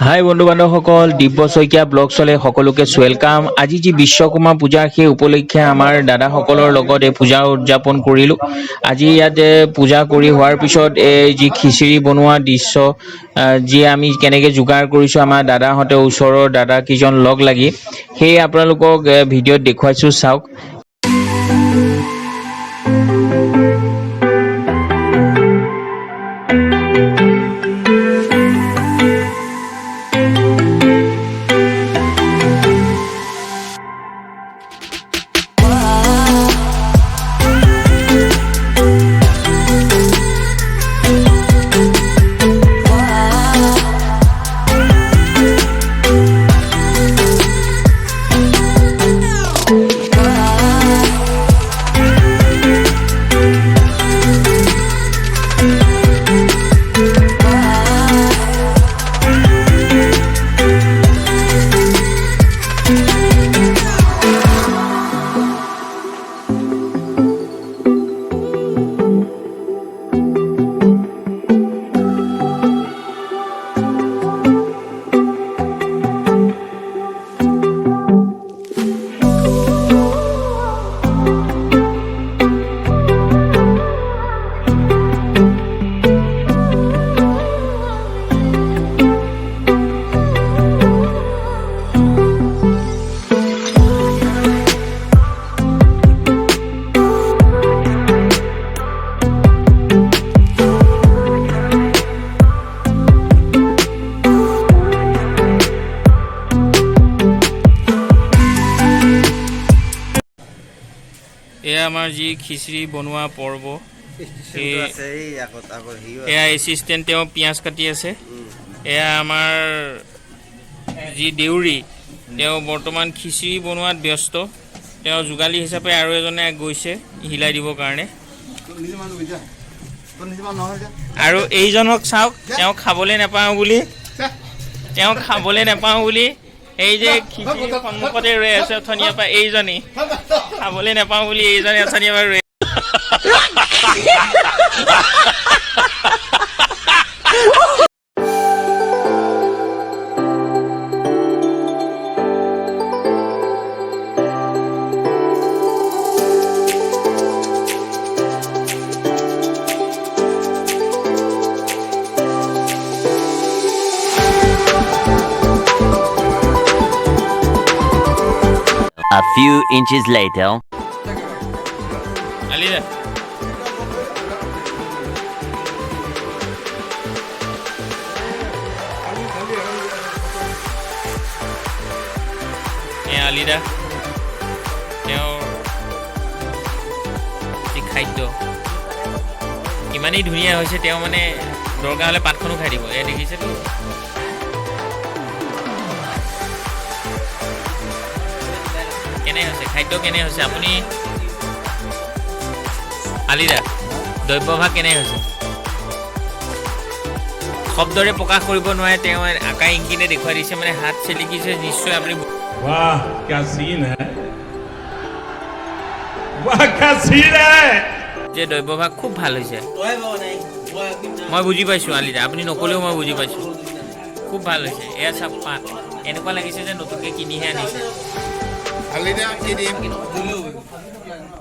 হাই বন্ধু বান্ধৱসকল দিব্য সৈকিয়া ব্লগ চলে সকলোকে ওয়েলকাম। আজি যি বিশ্বকৰ্মা পূজা সেই উপলক্ষে আমাৰ দাদাসকলৰ লগত এই পূজা উদযাপন কৰিলো। আজি ইয়াতে পূজা কৰি হোৱাৰ পিছত এই যি খিচিৰি বনোৱা দৃশ্য যি আমি কেনেকৈ যোগাৰ কৰিছো আমাৰ দাদাহঁতে ওচৰৰ দাদা কিজন লগ লাগি সেই আপোনালোকক ভিডিঅ'ত দেখুৱাইছো চাওক। এয়া আমাৰ যি খিচিৰি বনোৱা পৰ্ব এয়া এছিষ্টেণ্ট তেওঁ পিঁয়াজ কাটি আছে। এয়া আমাৰ যি দেউৰী তেওঁ বৰ্তমান খিচিৰি বনোৱাত ব্যস্ত। তেওঁ যোগালী হিচাপে আৰু এজনে গৈছে হিলাই দিবৰ কাৰণে। আৰু এইজনক চাওক, তেওঁ খাবলৈ নাপাওঁ বুলি এই যে খিচিৰি সন্মুখতে ৰৈ আছে অথনিয়াৰ পৰা এইজনেই খাবলৈ নাপাওঁ বুলি এইজনে অথনিয়াৰ পৰা ৰৈ A few inches later. Alida. Alida. খাদ্য ইমানেই ধুনীয়া হৈছে, তেওঁ মানে দৰকাৰ হ'লে পাতখনো খাই দিব। এয়া দেখিছেতো কেনে হৈছে খাদ্য, কেনে হৈছে আপুনি আলিদা দ্ৰব্যভাগ কেনে হৈছে শব্দৰে প্ৰকাশ কৰিব নোৱাৰে। তেওঁ আকা ইংগিতে দেখুৱাই দিছে, মানে হাত চেলিকিছে। নিশ্চয় আপুনি वाह क्या सीन है, वाह क्या सीन है। যে দ্ৰব্যভাগ খুব ভাল হৈছে, মই বুজি পাইছোঁ আলিদা, আপুনি নক'লেও মই বুজি পাইছোঁ। খুব ভাল হৈছে। এয়া চাপ পাত এনেকুৱা লাগিছে যে নতুনকৈ কিনিহে আনিছে।